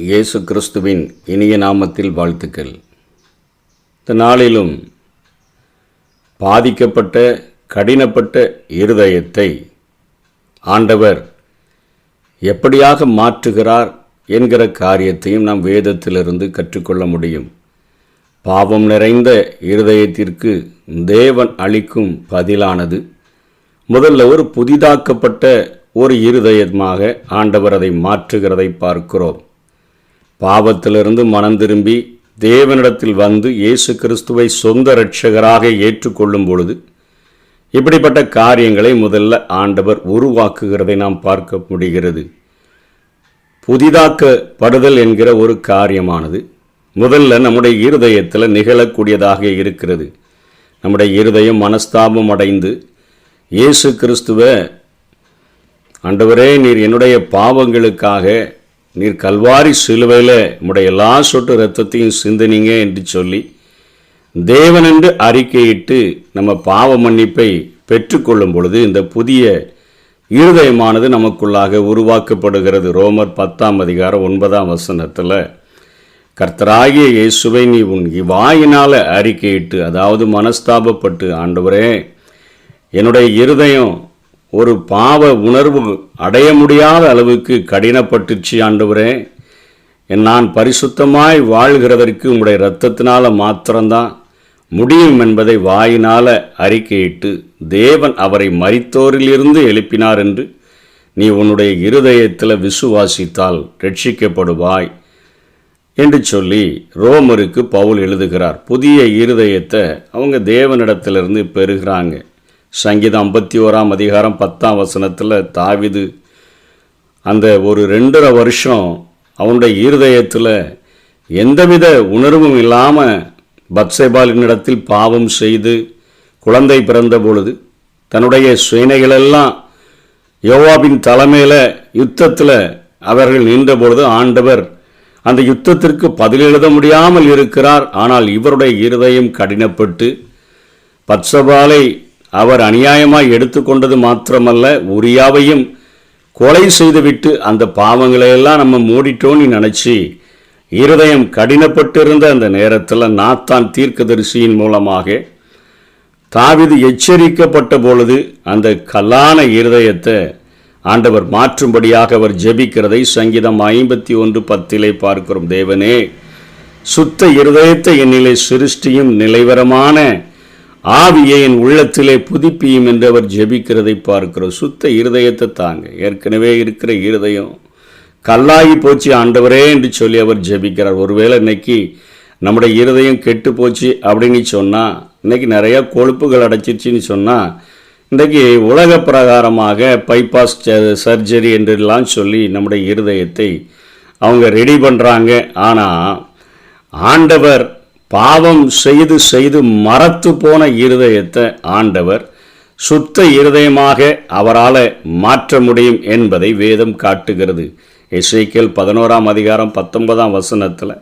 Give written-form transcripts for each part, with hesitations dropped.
இயேசு கிறிஸ்துவின் இனிய நாமத்தில் வாழ்த்துக்கள். இந்த நாளிலும் பாதிக்கப்பட்ட கடினப்பட்ட இருதயத்தை ஆண்டவர் எப்படியாக மாற்றுகிறார் என்கிற காரியத்தையும் நாம் வேதத்திலிருந்து கற்றுக்கொள்ள முடியும். பாவம் நிறைந்த இருதயத்திற்கு தேவன் அளிக்கும் பதிலானது முதல்ல ஒரு புதிதாக்கப்பட்ட ஒரு இருதயமாக ஆண்டவர் அதை மாற்றுகிறதை பார்க்கிறோம். பாவத்திலிருந்து மனம் திரும்பி தேவனிடத்தில் வந்து இயேசு கிறிஸ்துவை சொந்த இரட்சகராக ஏற்றுக்கொள்ளும் பொழுது இப்படிப்பட்ட காரியங்களை முதல்ல ஆண்டவர் உருவாக்குகிறதை நாம் பார்க்க முடிகிறது. புதிதாக்கப்படுதல் என்கிற ஒரு காரியமானது முதல்ல நம்முடைய இருதயத்தில் நிகழக்கூடியதாக இருக்கிறது. நம்முடைய இருதயம் மனஸ்தாபம் அடைந்து இயேசு கிறிஸ்துவை, ஆண்டவரே, நீர் என்னுடைய பாவங்களுக்காக நீர் கல்வாரி சிலுவையில் உம்முடைய எல்லா சொட்டு இரத்தத்தையும் சிந்தினீங்க என்று சொல்லி தேவன் என்று அறிக்கையிட்டு நம்ம பாவ மன்னிப்பை பெற்றுக்கொள்ளும் பொழுது இந்த புதிய இருதயமானது நமக்குள்ளாக உருவாக்கப்படுகிறது. ரோமர் 10:9 கர்த்தராகிய இயேசுவை நீ உன் வாயினால் அறிக்கையிட்டு, அதாவது மனஸ்தாபப்பட்டு, ஆண்டவரே, என்னுடைய இருதயம் ஒரு பாவ உணர்வு அடைய முடியாத அளவுக்கு கடினப்பட்டுச்சு, ஆண்டவரே, நான் பரிசுத்தமாய் வாழ்கிறதற்கு உங்களுடைய இரத்தத்தினால மாத்திரம்தான் முடியும் என்பதை வாயினால் அறிக்கையிட்டு தேவன் அவரை மரித்தோரிலிருந்து எழுப்பினார் என்று நீ உன்னுடைய இருதயத்தில் விசுவாசித்தால் ரட்சிக்கப்படுவாய் என்று சொல்லி ரோமருக்கு பவுல் எழுதுகிறார். புதிய இருதயத்தை அவங்க தேவனிடத்திலிருந்து பெறுகிறாங்க. சங்கீதம் 51:10 தாவீது அந்த ஒரு 2.5 வருஷம் அவனுடைய இருதயத்தில் எந்தவித உணர்வும் இல்லாமல் பத்சேபாளினிடத்தில் பாவம் செய்து குழந்தை பிறந்த பொழுது தன்னுடைய சேனைகளெல்லாம் யோவாபின் தலைமையில் யுத்தத்தில் அவர்கள் நின்ற பொழுது ஆண்டவர் அந்த யுத்தத்திற்கு பதில் எழுத முடியாமல் இருக்கிறார். ஆனால் இவருடைய இருதயம் கடினப்பட்டு பத்சேபாளை அவர் அநியாயமாய் எடுத்துக்கொண்டது மாத்திரமல்ல, உரியாவையும் கொலை செய்துவிட்டு அந்த பாவங்களையெல்லாம் நம்ம மூடிட்டோன்னு நினச்சி இருதயம் கடினப்பட்டிருந்த அந்த நேரத்தில் நாத்தான் தீர்க்கதரிசியின் மூலமாக தாவீது எச்சரிக்கப்பட்ட பொழுது அந்த கல்லான இருதயத்தை ஆண்டவர் மாற்றும்படியாக அவர் ஜெபிக்கிறதை சங்கீதம் 51:10 பார்க்கிறோம். தேவனே, சுத்த இருதயத்தை என்னிலே சிருஷ்டியும், நிலைவரமான ஆவியை என் உள்ளத்திலே புதுப்பியும் என்று அவர் ஜெபிக்கிறதை பார்க்கிறோம். சுத்த இருதயத்தை தாங்க. ஏற்கனவே இருக்கிற இருதயம் கல்லாகி போச்சு, ஆண்டவரே என்று சொல்லி அவர் ஜெபிக்கிறார். ஒருவேளை இன்னைக்கு நம்முடைய இருதயம் கெட்டு போச்சு அப்படின்னு சொன்னால், இன்றைக்கி நிறையா கொழுப்புகள் அடைச்சிச்சின்னு சொன்னால், இன்றைக்கி உலக பிரகாரமாக பைபாஸ் சர்ஜரி என்றெல்லாம் சொல்லி நம்முடைய இருதயத்தை அவங்க ரெடி பண்ணுறாங்க. ஆனால் ஆண்டவர் பாவம் செய்து செய்து மரத்து போன இருதயத்தை ஆண்டவர் சுத்த இருதயமாக அவரால் மாற்ற முடியும் என்பதை வேதம் காட்டுகிறது. எசேக்கியேல் 11:19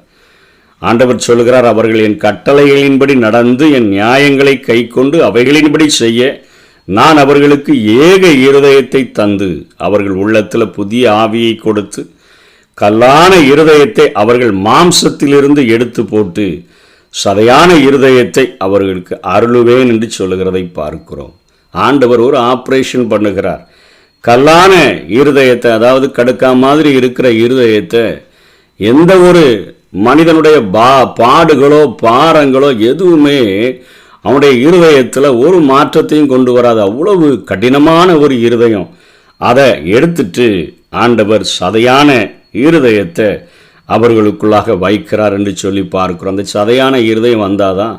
ஆண்டவர் சொல்கிறார், அவர்கள் என் கட்டளைகளின்படி நடந்து என் நியாயங்களை கை கொண்டு அவைகளின்படி செய்ய நான் அவர்களுக்கு ஏக இருதயத்தை தந்து அவர்கள் உள்ளத்தில் புதிய ஆவியை கொடுத்து கல்லான இருதயத்தை அவர்கள் மாம்சத்திலிருந்து எடுத்து போட்டு சதையான இருதயத்தை அவர்களுக்கு அருளுவேன் என்று சொல்லுகிறதை பார்க்கிறோம். ஆண்டவர் ஒரு ஆப்ரேஷன் பண்ணுகிறார். கல்லான இருதயத்தை, அதாவது கடுக்கா மாதிரி இருக்கிற இருதயத்தை எந்த ஒரு மனிதனுடைய பாடுகளோ பாரங்களோ எதுவுமே அவனுடைய இருதயத்தில் ஒரு மாற்றத்தையும் கொண்டு வராது. அவ்வளவு கடினமான ஒரு இருதயம். அதை எடுத்துட்டு ஆண்டவர் சதையான இருதயத்தை அவர்களுக்குள்ளாக வைக்கிறார் என்று சொல்லி பார்க்கிறோம். அந்த சதையான இருதயம் வந்தால் தான்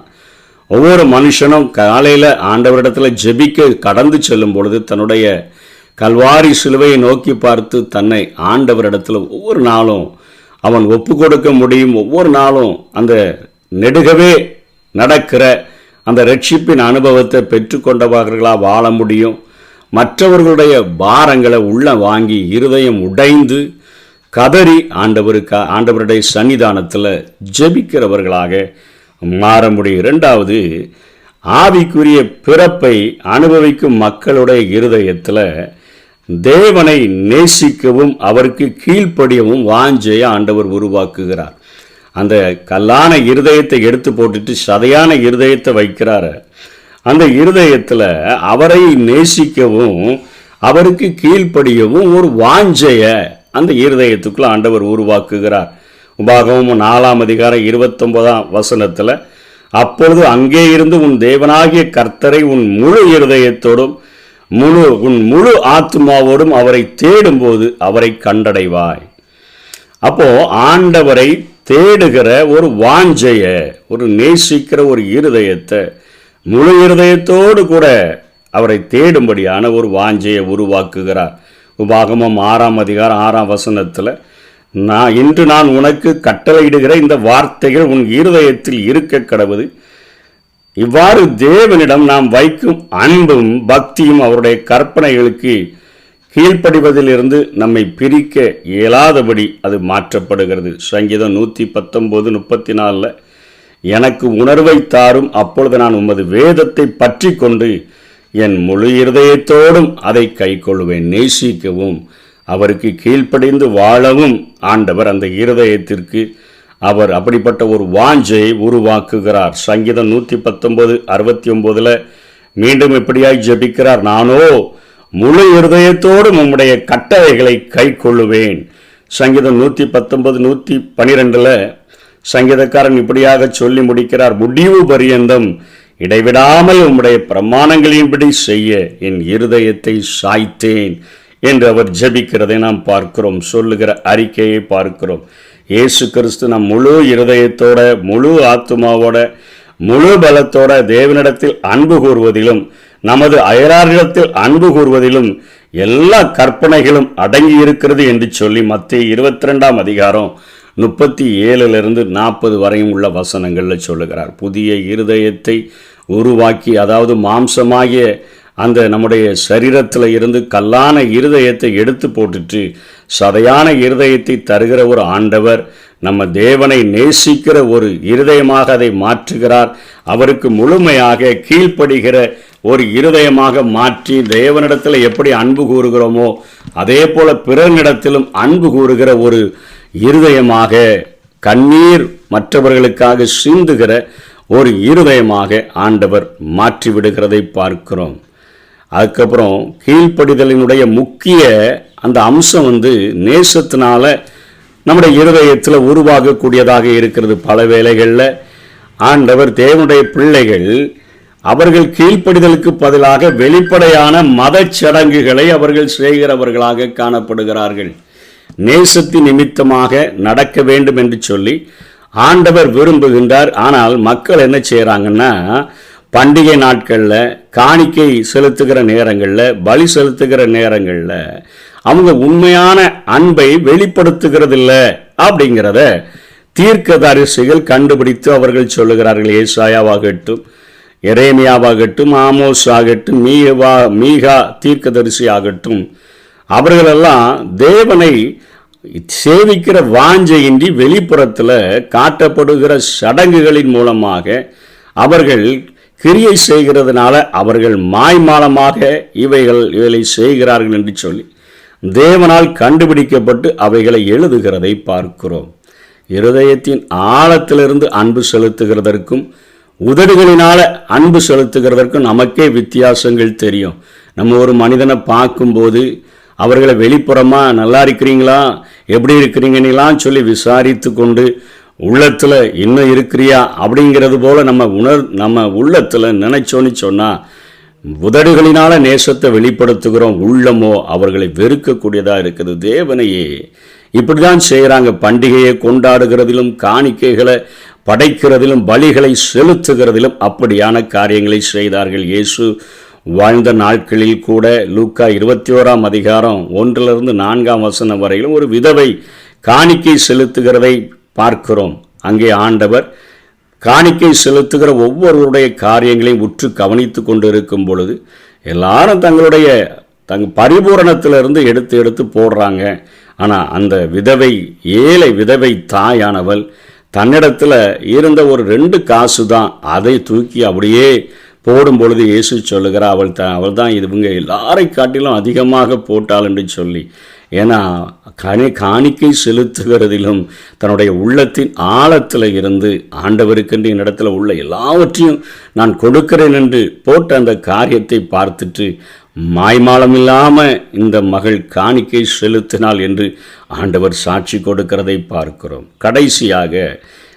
ஒவ்வொரு மனுஷனும் காலையில் ஆண்டவரிடத்தில் ஜெபிக்க கடந்து செல்லும் பொழுது தன்னுடைய கல்வாரி சிலுவையை நோக்கி பார்த்து தன்னை ஆண்டவரிடத்தில் ஒவ்வொரு நாளும் அவன் ஒப்பு கொடுக்க முடியும். ஒவ்வொரு நாளும் அந்த நெடுகவே நடக்கிற அந்த ரட்சிப்பின் அனுபவத்தை பெற்றுக்கொண்டவர்களாக வாழ முடியும். மற்றவர்களுடைய பாரங்களை உள்ள வாங்கி இருதயம் உடைந்து கதறி ஆண்டவருடைய சன்னிதானத்தில் ஜெபிக்கிறவர்களாக மாற முடியும். இரண்டாவது, ஆவிக்குரிய பிறப்பை அனுபவிக்கும் மக்களுடைய இருதயத்தில் தேவனை நேசிக்கவும் அவருக்கு கீழ்ப்படியவும் வாஞ்சையை ஆண்டவர் உருவாக்குகிறார். அந்த கல்லான இருதயத்தை எடுத்து போட்டுட்டு சதையான இருதயத்தை வைக்கிறாரு. அந்த இருதயத்தில் அவரை நேசிக்கவும் அவருக்கு கீழ்ப்படியவும் ஒரு வாஞ்சைய அந்த இருதயத்துக்குள்ள ஆண்டவர் உருவாக்குகிறார். உபாகமம் 4:29 அப்பொழுது அங்கே இருந்து உன் தேவனாகிய கர்த்தரை உன் முழு இருதயத்தோடும் உன் முழு ஆத்துமாவோடும் அவரை தேடும்போது அவரை கண்டடைவாய். அப்போ ஆண்டவரை தேடுகிற ஒரு வாஞ்சைய, ஒரு நேசிக்கிற ஒரு இருதயத்தை முழு இருதயத்தோடு கூட அவரை தேடும்படியான ஒரு வாஞ்சையை உருவாக்குகிறார். உபாகமம் 6:6 இன்று நான் உனக்கு கட்டளையிடுகிற இந்த வார்த்தைகள் உன் இருதயத்தில் இருக்க கடவுது. இவ்வாறு தேவனிடம் நாம் வைக்கும் அன்பும் பக்தியும் அவருடைய கற்பனைகளுக்கு கீழ்ப்படிவதிலிருந்து நம்மை பிரிக்க இயலாதபடி அது மாற்றப்படுகிறது. சங்கீதம் 119:34 எனக்கு உணர்வை தாரும், அப்பொழுது நான் உமது வேதத்தை பற்றி கொண்டு என் முழு இருதயத்தோடும் அதை கை கொள்வேன். நேசிக்கவும் அவருக்கு கீழ்ப்படிந்து வாழவும் ஆண்டவர் அந்த இருதயத்திற்கு அவர் அப்படிப்பட்ட ஒரு வாஞ்சையை உருவாக்குகிறார். சங்கீதம் 119:69 மீண்டும் எப்படியாய் ஜெபிக்கிறார், நானோ முழு இருதயத்தோடும் உம்முடைய கட்டளைகளை கை கொள்ளுவேன். சங்கீதம் 119:112 சங்கீதக்காரன் இப்படியாக சொல்லி முடிக்கிறார், முடிவு பரியந்தம் இடைவிடாமல் உம்முடைய பிரமாணங்களின்படி செய்ய என் இருதயத்தை சாய்த்தேன் என்று அவர் ஜெபிக்கிறதை நாம் பார்க்கிறோம். சொல்லுகிற அறிக்கையை பார்க்கிறோம். இயேசு கிறிஸ்து நம் முழு இருதயத்தோட, முழு ஆத்துமாவோட, முழு பலத்தோட தேவனிடத்தில் அன்பு கூறுவதிலும் நமது அயலாரிடத்தில் அன்பு கூறுவதிலும் எல்லா கற்பனைகளும் அடங்கி இருக்கிறது என்று சொல்லி மத்தேயு 22:37-40 வரையும் உள்ள வசனங்களில் சொல்லுகிறார். புதிய இருதயத்தை உருவாக்கி, அதாவது மாம்சமாகிய அந்த நம்முடைய சரீரத்தில் இருந்து கல்லான இருதயத்தை எடுத்து போட்டுட்டு சதையான இருதயத்தை தருகிற ஒரு ஆண்டவர் நம்ம தேவனை நேசிக்கிற ஒரு இருதயமாக அதை மாற்றுகிறார். அவருக்கு முழுமையாக கீழ்ப்படுகிற ஒரு இருதயமாக மாற்றி தேவனிடத்தில் எப்படி அன்பு கூறுகிறோமோ அதே போல பிறனிடத்திலும் அன்பு கூறுகிற ஒரு இருதயமாக, கண்ணீர் மற்றவர்களுக்காக சிந்துகிற ஒரு இருதயமாக ஆண்டவர் மாற்றிவிடுகிறதை பார்க்கிறோம். அதுக்கப்புறம் கீழ்ப்படிதலினுடைய முக்கிய அந்த அம்சம் நேசத்தினால நம்முடைய இருதயத்தில் உருவாகக்கூடியதாக இருக்கிறது. பல வேளைகளில் ஆண்டவர் தேவனுடைய பிள்ளைகள் அவர்கள் கீழ்ப்படிதலுக்கு பதிலாக வெளிப்படையான மத சடங்குகளை அவர்கள் செய்கிறவர்களாக காணப்படுகிறார்கள். நேசத்தின் நிமித்தமாக நடக்க வேண்டும் என்று சொல்லி ஆண்டவர் விரும்புகின்றார். ஆனால் மக்கள் என்ன செய்கிறாங்கன்னா, பண்டிகை நாட்களில் காணிக்கை செலுத்துகிற நேரங்களில், பலி செலுத்துகிற நேரங்களில் அவங்க உண்மையான அன்பை வெளிப்படுத்துகிறதில்ல அப்படிங்கிறத தீர்க்கதரிசிகள் கண்டுபிடித்து அவர்கள் சொல்லுகிறார்கள். ஏசாயாவாகட்டும், எரேமியாவாகட்டும், ஆமோஸ் ஆகட்டும், மீகா தீர்க்கதரிசி ஆகட்டும், அவர்களெல்லாம் தேவனை சேவிக்கிற வாஞ்சையின்றி வெளிப்புறத்தில் காட்டப்படுகிற சடங்குகளின் மூலமாக அவர்கள் கிரியை செய்கிறதுனால அவர்கள் மாய்மாலமாக இவைகளை செய்கிறார்கள் என்று சொல்லி தேவனால் கண்டுபிடிக்கப்பட்டு அவைகளை எழுதுகிறதை பார்க்கிறோம். இருதயத்தின் ஆழத்திலிருந்து அன்பு செலுத்துகிறதற்கும் உதடுகளினால அன்பு செலுத்துகிறதற்கும் நமக்கே வித்தியாசங்கள் தெரியும். நம்ம ஒரு மனிதனை பார்க்கும்போது அவர்களை வெளிப்புறமாக நல்லா இருக்கிறீங்களா, எப்படி இருக்கிறீங்கன்னெல்லாம் சொல்லி விசாரித்து கொண்டு உள்ளத்தில் இன்னும் இருக்கிறியா அப்படிங்கிறது போல் நம்ம உள்ளத்தில் நினைச்சோன்னு சொன்னால் உதடுகளினால நேசத்தை வெளிப்படுத்துகிறோம், உள்ளமோ அவர்களை வெறுக்கக்கூடியதாக இருக்குது. தேவனையே இப்படி தான் செய்கிறாங்க. பண்டிகையை கொண்டாடுகிறதிலும், காணிக்கைகளை படைக்கிறதிலும், பலிகளை செலுத்துகிறதிலும் அப்படியான காரியங்களை செய்தார்கள். இயேசு வாழ்ந்த நாட்களில் கூட லூக்கா 21:1-4 வரையிலும் ஒரு விதவை காணிக்கை செலுத்துகிறதை பார்க்கிறோம். அங்கே ஆண்டவர் காணிக்கை செலுத்துகிற ஒவ்வொருவருடைய காரியங்களையும் உற்று கவனித்து கொண்டு இருக்கும் பொழுது எல்லாரும் தங்களுடைய பரிபூரணத்திலிருந்து எடுத்து போடுறாங்க. ஆனால் அந்த ஏழை விதவை தாயானவள் தன்னிடத்தில் இருந்த ஒரு 2 காசு தான், அதை தூக்கி அப்படியே போடும் பொழுது இயேசு சொல்லுகிறார், அவள் தான் இவங்க எல்லாரை காட்டிலும் அதிகமாக போட்டாள் என்று சொல்லி. ஏன்னா காணிக்கை செலுத்துகிறதிலும் தன்னுடைய உள்ளத்தின் ஆழத்தில் இருந்து ஆண்டவருக்கென்று என்னிடத்துல உள்ள எல்லாவற்றையும் நான் கொடுக்கிறேன் என்று போட்ட அந்த காரியத்தை பார்த்துட்டு மாய்மாலம் இல்லாமல் இந்த மகள் காணிக்கை செலுத்தினாள் என்று ஆண்டவர் சாட்சி கொடுக்கிறதை பார்க்கிறோம். கடைசியாக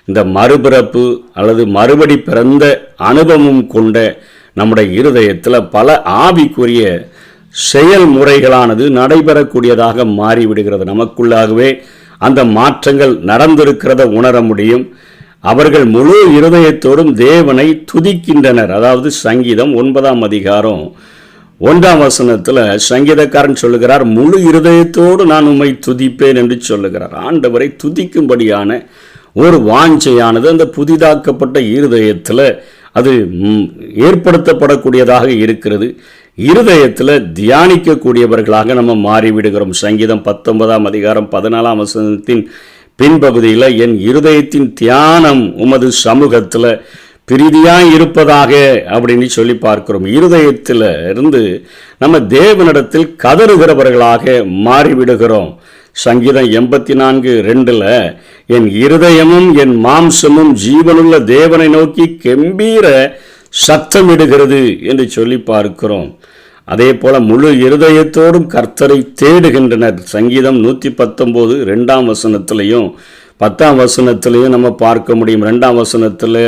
இந்த மறுபிறப்பு அல்லது மறுபடி பிறந்த அனுபவம் கொண்ட நம்முடைய இருதயத்தில் பல ஆவிக்குரிய செயல்முறைகளானது நடைபெறக்கூடியதாக மாறிவிடுகிறது. நமக்குள்ளாகவே அந்த மாற்றங்கள் நடந்திருக்கிறத உணர முடியும். அவர்கள் முழு இருதயத்தோடும் தேவனை துதிக்கின்றனர். அதாவது சங்கீதம் 9ஆம் அதிகாரம் 1ஆம் வசனத்தில் சங்கீதக்காரன் சொல்லுகிறார், முழு இருதயத்தோடு நான் உம்மை துதிப்பேன் என்று சொல்லுகிறார். ஆண்டவரை துதிக்கும்படியான ஒரு வாஞ்சையானது அந்த புதிதாக்கப்பட்ட இருதயத்தில் அது ஏற்படுத்தப்படக்கூடியதாக இருக்கிறது. இருதயத்தில் தியானிக்கக்கூடியவர்களாக நம்ம மாறிவிடுகிறோம். சங்கீதம் 19ஆம் அதிகாரம் 14ஆம் வசனத்தின் பின்பகுதியில் என் இருதயத்தின் தியானம் உமது சமூகத்தில் பிரீதியாய் இருப்பதாக அப்படின்னு சொல்லி பார்க்கிறோம். இருதயத்தில் இருந்து நம்ம தேவனிடத்தில் கதறுகிறவர்களாக மாறிவிடுகிறோம். சங்கீதம் 84:2 என் இருதயமும் என் மாம்சமும் ஜீவனுள்ள தேவனை நோக்கி கெம்பீர சத்தமிடுகிறது என்று சொல்லி பார்க்கிறோம். அதே போல முழு இருதயத்தோடும் கர்த்தரை தேடுகின்றனர். சங்கீதம் 119 2ஆம் வசனத்திலையும் 10ஆம் வசனத்திலையும் நம்ம பார்க்க முடியும். 2ஆம் வசனத்தில்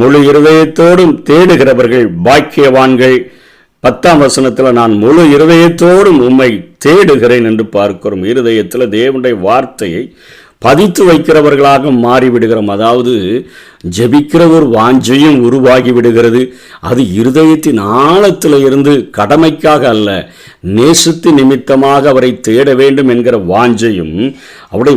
முழு இருதயத்தோடும் தேடுகிறவர்கள் பாக்கியவான்கள். 10ஆம் வசனத்தில் நான் முழு இருதயத்தோடும் உம்மை தேடுகிறேன் என்று பார்க்கிறோம். இருதயத்தில் தேவனுடைய வார்த்தையை பதித்து வைக்கிறவர்களாக மாறிவிடுகிறோம். அதாவது ஜெபிக்கிற ஒரு வாஞ்சையும் உருவாகி விடுகிறது. அது இருதயத்தின் ஆழத்தில் இருந்து கடமைக்காக அல்ல, நேசத்து நிமித்தமாக அவரை தேட வேண்டும் என்கிற வாஞ்சையும் அவருடைய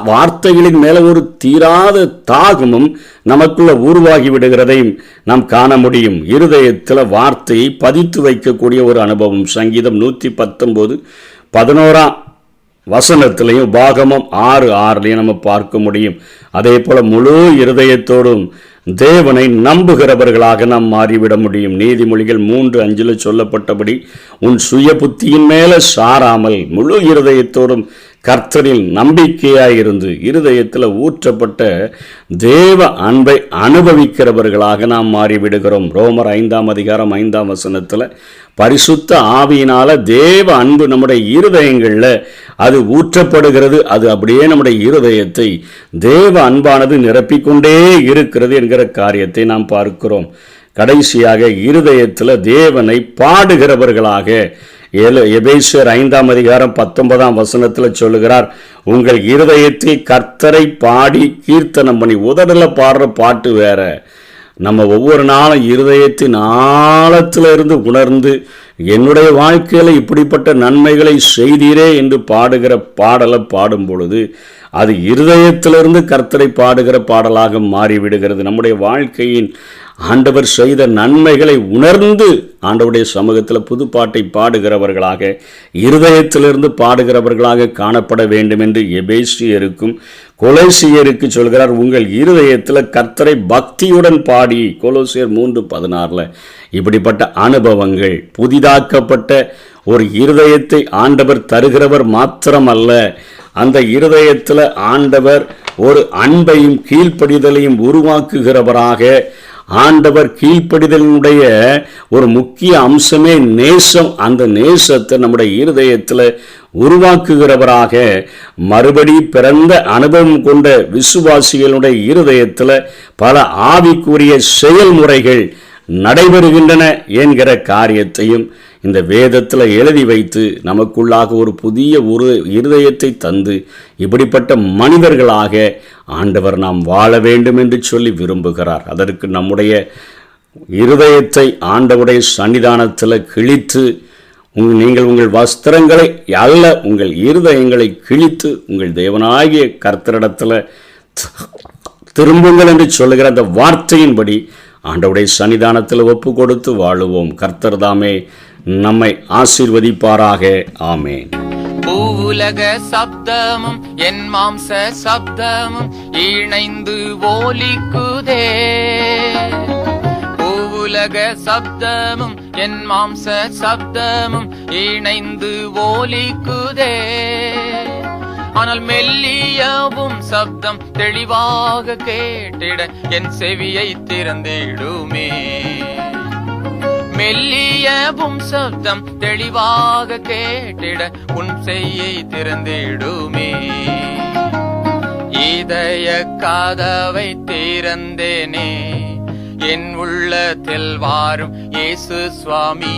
வார்த்தைகளின் மேல ஒரு தீராத தாகமும் நமக்குள்ள உருவாகி விடுகிறதையும் நாம் காண முடியும். இருதயத்தில் வார்த்தையை பதித்து வைக்கக்கூடிய ஒரு அனுபவம். சங்கீதம் 119 11ஆம் வசனத்திலையும் பாகமம் 6:6 நம்ம பார்க்க முடியும். அதே போல முழு இருதயத்தோடும் தேவனை நம்புகிறவர்களாக நாம் மாறிவிட முடியும். நீதிமொழிகள் 3:5 சொல்லப்பட்டபடி உன் சுய புத்தியின் மேல சாராமல் முழு இருதயத்தோடும் கர்த்தரில் நம்பிக்கையாயிருந்து இருதயத்தில் ஊற்றப்பட்ட தேவ அன்பை அனுபவிக்கிறவர்களாக நாம் மாறிவிடுகிறோம். ரோமர் 5ஆம் அதிகாரம் 5ஆம் வசனத்தில் பரிசுத்த ஆவியினால தேவ அன்பு நம்முடைய இருதயங்களில் அது ஊற்றப்படுகிறது. அது அப்படியே நம்முடைய இருதயத்தை தேவ அன்பானது நிரப்பிக்கொண்டே இருக்கிறது என்கிற காரியத்தை நாம் பார்க்கிறோம். கடைசியாக இருதயத்தில் தேவனை பாடுகிறவர்களாக எபேசியர் 5ஆம் அதிகாரம் 19ஆம் வசனத்தில் சொல்லுகிறார், உங்கள் இருதயத்தில் கர்த்தரை பாடி கீர்த்தனம் பண்ணி. உதடல பாடுற பாட்டு வேற. நம்ம ஒவ்வொரு நாளும் இருதயத்தின் ஆழத்தில் இருந்து உணர்ந்து என்னுடைய வாழ்க்கையில் இப்படிப்பட்ட நன்மைகளை செய்தீரே என்று பாடுகிற பாடலை பாடும் பொழுது அது இருதயத்திலிருந்து கர்த்தரை பாடுகிற பாடலாக மாறிவிடுகிறது. நம்முடைய வாழ்க்கையின் ஆண்டவர் செய்த நன்மைகளை உணர்ந்து ஆண்டவருடைய சமூகத்தில் புதுப்பாட்டை பாடுகிறவர்களாக இருதயத்திலிருந்து பாடுகிறவர்களாக காணப்பட வேண்டும் என்று எபேசியருக்கும் கொலோசியருக்கு சொல்கிறார். உங்கள் இருதயத்தில் கர்த்தரை பக்தியுடன் பாடி. கொலோசியர் 3:16 இப்படிப்பட்ட அனுபவங்கள் புதிதாக்கப்பட்ட ஒரு இருதயத்தை ஆண்டவர் தருகிறவர் மாத்திரமல்ல, அந்த இருதயத்தில் ஆண்டவர் ஒரு அன்பையும் கீழ்ப்படிதலையும் உருவாக்குகிறவராக. ஆண்டவர் கீழ்ப்படிதலினுடைய ஒரு முக்கிய அம்சமே நேசம். அந்த நேசத்தை நம்முடைய இருதயத்தில் உருவாக்குகிறவராக மறுபடி பிறந்த அனுபவம் கொண்ட விசுவாசிகளுடைய இருதயத்தில் பல ஆவிக்குரிய செயல்முறைகள் நடைபெறுகின்றன என்கிற காரியத்தையும் இந்த வேதத்தில் எழுதி வைத்து நமக்குள்ளாக ஒரு புதிய ஒரு இருதயத்தை தந்து இப்படிப்பட்ட மனிதர்களாக ஆண்டவர் நாம் வாழ வேண்டும் என்று சொல்லி விரும்புகிறார். அதற்கு நம்முடைய இருதயத்தை ஆண்டவருடைய சன்னிதானத்தில் கிழித்து நீங்கள் உங்கள் வஸ்திரங்களை அல்ல உங்கள் இருதயங்களை கிழித்து உங்கள் தேவனாகிய கர்த்தரிடத்தில் திரும்புங்கள் என்று சொல்லுகிற அந்த வார்த்தையின்படி ஆண்டவருடைய சன்னிதானத்தில் ஒப்பு கொடுத்து வாழுவோம். கர்த்தர் தாமே நம்மை ஆசீர்வதிப்பாராக. ஆமென். பூவுலக சப்தமும் என் மாம்ச சப்தமும் இணைந்து ஓலிக்குதே. பூவுலக சப்தமும் என் மாம்ச சப்தமும் இணைந்து ஒலிக்குதே. ஆனால் மெல்லியவும் சப்தம் தெளிவாக கேட்டிட என் செவியை திறந்திடுமே. மெல்லியவும் சப்தம் தெளிவாக கேட்டிட உன் செவியை திறந்திடுமே. இதய கதவை திறந்தேனே, என் உள்ளத்தில் வாரும் இயேசு சுவாமி.